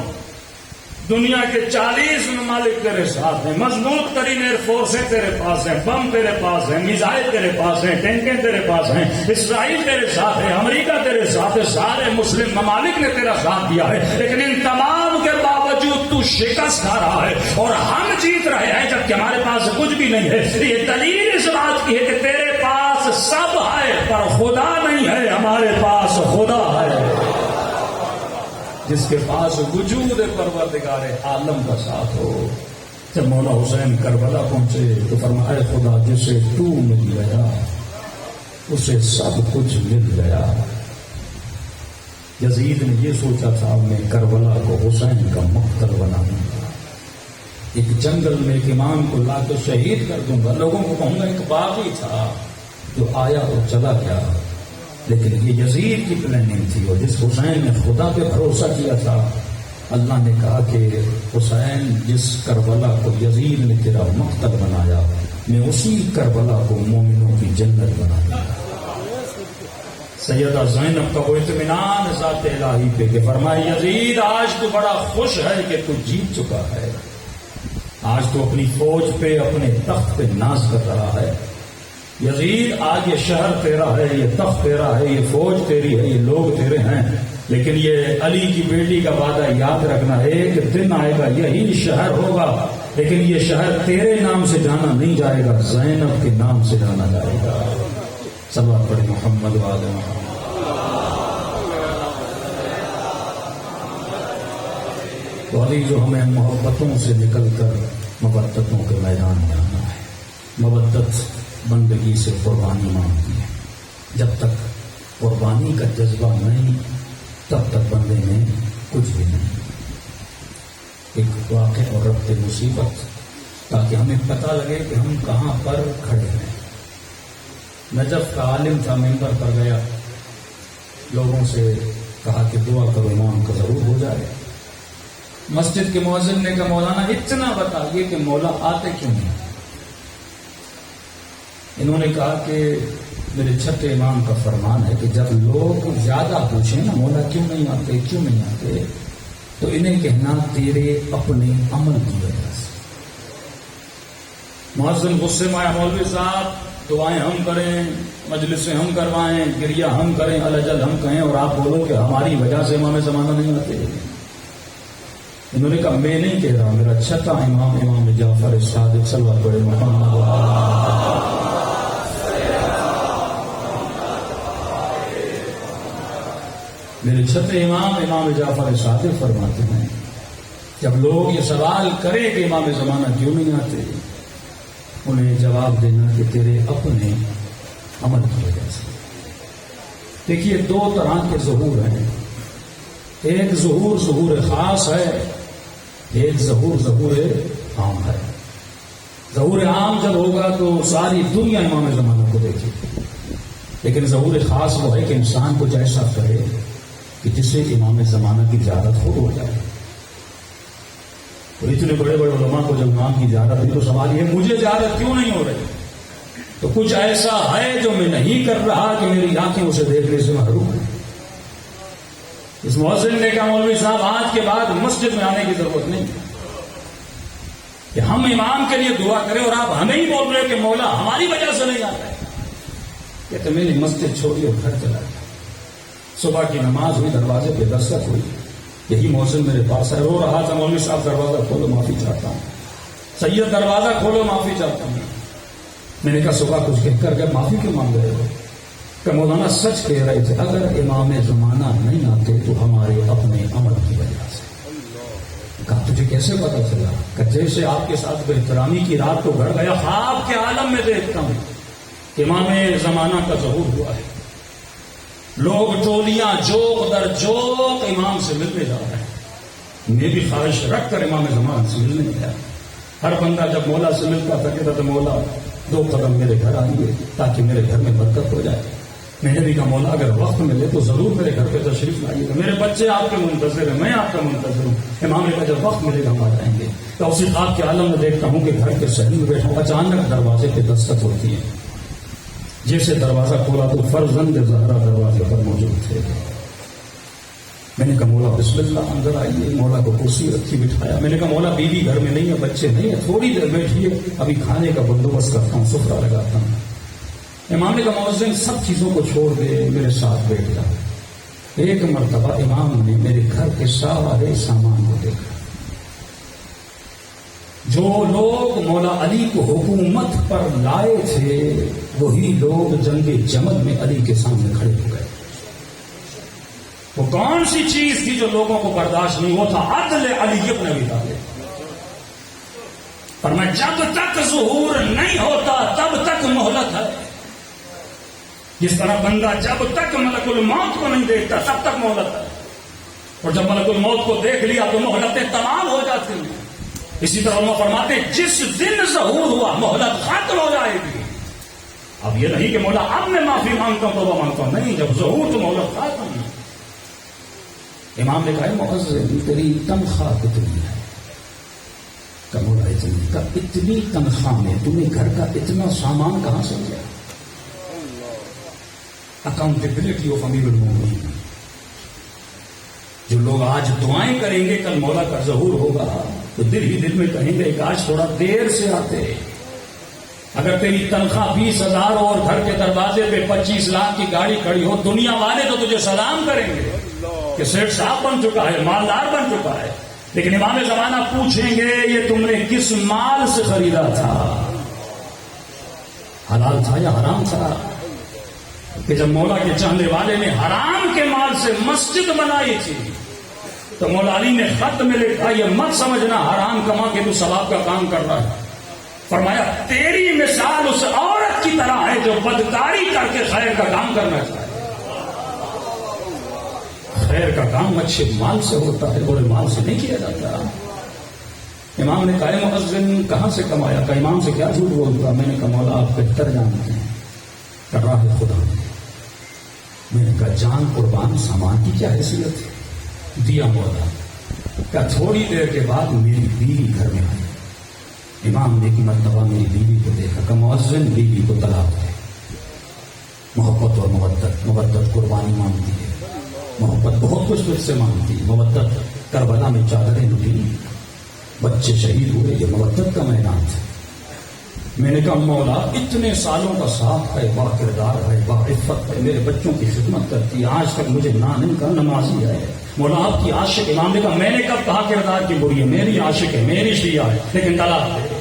[SPEAKER 1] دنیا کے 40 ممالک تیرے ساتھ ہیں، مضبوط ترین ایئر فورسیں تیرے پاس ہیں، بم تیرے پاس ہیں، میزائل تیرے پاس ہیں، ٹینکیں تیرے پاس ہیں، اسرائیل تیرے ساتھ ہے، امریکہ تیرے ساتھ ہے، سارے مسلم ممالک نے تیرا ساتھ دیا ہے. لیکن ان تمام کے باوجود تو شکست کھا رہا ہے اور ہم جیت رہے ہیں جبکہ ہمارے پاس کچھ بھی نہیں ہے. یہ دلیل اس بات کی ہے کہ تیرے پاس سب ہے پر خدا نہیں ہے. ہمارے پاس خدا ہے جس کے پاس وجود پروردگار عالم کا ساتھ ہو. جب مولا حسین کربلا پہنچے تو فرمایا خدا جسے تو مل گیا اسے سب کچھ مل گیا. یزید نے یہ سوچا تھا میں کربلا کو حسین کا مقتل بنا دوں گا، ایک جنگل میں ایک امام کو لا کے شہید کر دوں گا، لوگوں کو کہوں گا ایک باغی تھا جو آیا اور چلا گیا. لیکن یہ یزید کی پلاننگ تھی. اور جس حسین نے خدا پہ بھروسہ کیا تھا، اللہ نے کہا کہ حسین جس کربلا کو یزید نے تیرا مقتل بنایا میں اسی کربلا کو مومنوں کی جنت بنا دوں گا. سیدہ زینب کا وہ اطمینان ذات الہی پہ کہ فرمایا یزید آج تو بڑا خوش ہے کہ تو جیت چکا ہے. آج تو اپنی فوج پہ اپنے تخت پہ ناز کر رہا ہے. یزید آج یہ شہر تیرا ہے، یہ تخت تیرا ہے، یہ فوج تیری ہے، یہ لوگ تیرے ہیں. لیکن یہ علی کی بیٹی کا وعدہ یاد رکھنا ہے کہ دن آئے گا یہی شہر ہوگا، لیکن یہ شہر تیرے نام سے جانا نہیں جائے گا، زینب کے نام سے جانا جائے گا. صلوات پڑھ محمد وآل محمد. تو علی جو ہمیں محبتوں سے نکل کر مبدتوں کے میدان میں آنا ہے. مبدت بندگی سے قربانی مانگتی ہے. جب تک قربانی کا جذبہ نہیں تب تک بندے میں کچھ بھی نہیں. ایک واقع اور ربط مصیبت تاکہ ہمیں پتہ لگے کہ ہم کہاں پر کھڑے ہیں. نجف کا عالم تھا، ممبر پر گیا، لوگوں سے کہا کہ دعا کرو امام کا ضرور ہو جائے. مسجد کے مؤذن نے کہا مولانا اتنا بتائیے کہ مولا آتے کیوں نہیں. انہوں نے کہا کہ میرے چھٹے امام کا فرمان ہے کہ جب لوگ زیادہ پوچھیں نا مولا کیوں نہیں آتے کیوں نہیں آتے تو انہیں کہنا تیرے اپنے عمل کی وجہ سے. مؤذن غصے میں آیا، مولوی صاحب دعائیں ہم کریں، مجلسیں ہم کروائیں، گریہ ہم کریں، الجل ہم کہیں اور آپ بولو کہ ہماری وجہ سے امام زمانہ نہیں آتے. انہوں نے کہا میں نہیں کہہ رہا، میرا چھٹا امام امام جعفر صادق صلوات پڑھے محمد. میرے چھٹے امام امام جعفر صادق فرماتے ہیں جب لوگ یہ سوال کریں کہ امام زمانہ کیوں نہیں آتے، انہیں جواب دینا کہ تیرے اپنے عمل کی وجہ سے. دیکھیے دو طرح کے ظہور ہیں. ایک ظہور ظہور خاص ہے، ایک ظہور عام ہے. ظہور عام جب ہوگا تو ساری دنیا امام زمانہ کو دیکھے گی. لیکن ظہور خاص وہ ہے کہ انسان کچھ ایسا کرے کہ جس سے امام زمانہ کی زیارت ہو جائے. اور اتنے بڑے بڑے علماء کو جب امام کی زیارت ہوئی تو سوال یہ مجھے زیارت کیوں نہیں ہو رہی؟ تو کچھ ایسا ہے جو میں نہیں کر رہا کہ میری آنکھیں اسے دیکھنے سے محروم ہیں. اس مؤذن نے کہا مولوی صاحب آج کے بعد مسجد میں آنے کی ضرورت نہیں کہ ہم امام کے لیے دعا کریں اور آپ ہمیں ہی بول رہے کہ مولا ہماری وجہ سے نہیں آتا ہے. کہ میں نے مسجد چھوڑی اور گھر چلا گیا. صبح کی نماز ہوئی، دروازے پہ دستک ہوئی، یہی مؤذن میرے پاس ہے، رو رہا تھا مولوی صاحب دروازہ کھولو معافی چاہتا ہوں. سید دروازہ کھولو معافی چاہتا ہوں. میں نے کہا صبح کچھ کہہ کر کے معافی کیوں مانگ رہے ہو؟ کہ مولانا سچ کہہ رہے تھے اگر امام زمانہ نہیں آتے تو ہمارے اپنے عمل کی وجہ سے. کہا تجھے کیسے پتا چلا؟ کہ جیسے آپ کے ساتھ بے احترامی کی رات کو گھر گیا خواب کے عالم میں دیکھتا ہوں امام زمانہ کا ظہور ہوا ہے. لوگ ٹولیاں جوق در جوق امام سے ملنے جا رہے ہیں. میں بھی خواہش رکھ کر امام زمانہ سے ملنے گیا. ہر بندہ جب مولا سے ملتا تھا کہتا تھا مولا 2 قدم میرے گھر آئیے تاکہ میرے گھر میں برکت ہو جائے. میں نے بھی کہا مولا اگر وقت ملے تو ضرور میرے گھر پہ تشریف لائیے گا, میرے بچے آپ کے منتظر ہیں, میں آپ کا منتظر ہوں. امام نے کہا جب وقت ملے گا ہم آ جائیں گے. تو اسی خواب کے عالم میں دیکھتا ہوں کہ گھر کے صحن میں بیٹھا ہوں, اچانک دروازے پہ دستک ہوتی ہے. جیسے دروازہ کھولا تو فرزند زہرا دروازے پر موجود تھے. میں نے کہا مولا بسم اللہ اندر آئیے. مولا کو کرسی رکھی بٹھایا. میں نے کہا مولا بیوی گھر میں نہیں ہے, بچے نہیں ہے, تھوڑی دیر بیٹھیے, ابھی کھانے کا بندوبست کرتا ہوں, سفرہ لگاتا ہوں. امام نے کہا مؤذن سب چیزوں کو چھوڑ دے میرے ساتھ بیٹھ جا. ایک مرتبہ امام نے میرے گھر کے سارے سامان کو دیکھا. جو لوگ مولا علی کو حکومت پر لائے تھے وہی لوگ جنگ جمل میں علی کے سامنے کھڑے ہو گئے. وہ کون سی چیز تھی جو لوگوں کو برداشت نہیں ہوتا؟ عدل علی ابن ابی طالب. فرمایا جب تک ظہور نہیں ہوتا تب تک مہلت ہے. جس طرح بندہ جب تک ملک الموت کو نہیں دیکھتا تب تک مہلت ہے, اور جب ملک الموت کو دیکھ لیا تو مہلتیں تمام ہو جاتی ہیں. اسی طرح علماء فرماتے ہیں جس دن ظہور ہوا مہلت ختم ہو جائے گی. اب یہ نہیں کہ مولا اب میں معافی مانگتا ہوں توبہ مانگتا ہوں, نہیں, جب ظہور تو مہلت ختم ہے. امام نے کہا مؤذن تیری تنخواہ کتنی ہے؟ کہ مولا اتنی. کہ اتنی تنخواہ میں تمہیں گھر کا اتنا سامان کہاں سے لیا؟ اکاؤنٹیبلٹی آف امیر المومنین. جو لوگ آج دعائیں کریں گے کل مولا کا ظہور ہوگا تو دل ہی دل میں کہیں گے کاش تھوڑا دیر سے آتے. اگر تیری تنخواہ 20,000 اور گھر کے دروازے پہ 25 لاکھ کی گاڑی کھڑی ہو, دنیا والے تو تجھے سلام کریں گے کہ سیٹ صاحب بن چکا ہے, مالدار بن چکا ہے. لیکن امام زمانہ پوچھیں گے یہ تم نے کس مال سے خریدا تھا؟ حلال تھا یا حرام تھا؟ کہ جب مولا کے چاہنے والے نے حرام کے مال سے مسجد بنائی تھی تو مولا علی نے خط میں لکھا یہ مت سمجھنا حرام کما کے تو ثواب کا کام کر رہا ہے. فرمایا تیری مثال اس عورت کی طرح ہے جو بدکاری کر کے خیر کا کام کرنا چاہے. خیر کا کام اچھے مال سے ہوتا ہے, برے مال سے نہیں کیا جاتا. امام نے کہا مؤذن کہاں سے کمایا؟ کہ امام سے کیا جھوٹ بولتا؟ میں نے کہا مولا آپ بہتر جانتے ہیں کہ راہ خدا. میں نے کہا جان قربان سامان کی کیا حیثیت ہے؟ دیا مولا. کہ تھوڑی دیر کے بعد میری بیوی گھر میں آئی. امام نے ایک مرتبہ میری بیوی کو دیکھا کہ مؤذن بیوی کو طلاق دے. محبت اور مودت قربانی مانگتی ہے, محبت بہت کچھ تجھ سے مانگتی ہے. مودت کربلا میں چادریں لٹی, بچے شہید ہوئے, یہ مودت کا میدان تھا. میں نے کہا مولا اتنے سالوں کا ساتھ ہے, با کردار ہے, با عفت ہے, میرے بچوں کی خدمت کرتی ہے, آج تک مجھے نہ نہیں کہا نمازی ہے. مولا آپ کی عاشق. امام نے کہا میں نے کب کہا کردار کی بری ہے؟ میری عاشق ہے, میری شیعہ ہے, لیکن طلاق دے.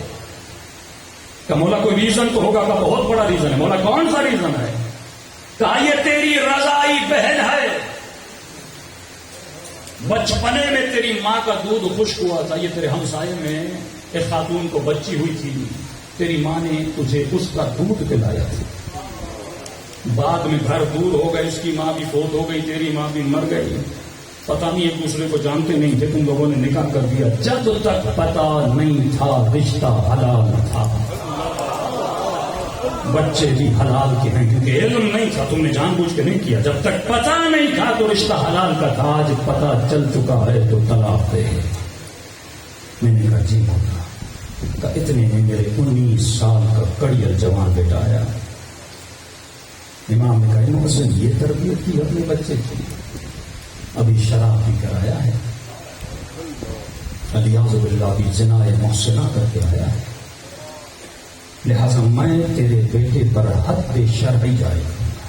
[SPEAKER 1] کہ مولا کوئی ریزن تو ہوگا. کا بہت بڑا ریزن ہے. مولا کون سا ریزن ہے؟ کہا یہ تیری رضائی بہن ہے, بچپنے میں تیری ماں کا دودھ خشک ہوا تھا. یہ تیرے ہمسائے میں ایک خاتون کو بچی ہوئی تھی, تیری ماں نے تجھے اس کا دودھ پلایا تھا. بعد میں گھر دور ہو گئے, اس کی ماں بھی فوت ہو گئی, تیری ماں بھی مر گئی. پتہ نہیں ایک دوسرے کو جانتے نہیں تھے, تم لوگوں نے نکاح کر دیا. جب تک پتہ نہیں تھا رشتہ حلال تھا. بچے بھی حلال کے ہیں کیونکہ علم نہیں تھا, تم نے جان بوجھ کے نہیں کیا. جب تک پتہ نہیں تھا تو رشتہ حلال کا تھا. آج پتہ چل چکا ہے تو طلاق دے. میں نے کہا جی ہوگا. کہ اتنے میں میرے 19 سال کا کڑیل جوان بیٹا آیا. امام نے کہا مؤذن یہ تربیت کی اپنے بچے کی, ابھی شراب بھی کرایا ہے, الیاذ باللہ بھی زنا محسنہ کر کے آیا ہے. لہذا میں تیرے بیٹے پر حد شرعی جاری کروں گا.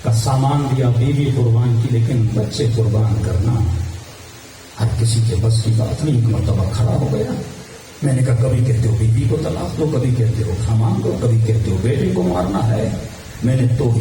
[SPEAKER 1] کا سامان دیا, بیوی قربان کی, لیکن بچے قربان کرنا ہر کسی کے بس کی بات نہیں. ایک مرتبہ کھڑا ہو گیا. میں نے کہا کبھی کہتے ہو بیوی کو طلاق دو, کبھی کہتے ہو سامان دو, کبھی کہتے ہو بیٹے کو مارنا ہے. میں نے تو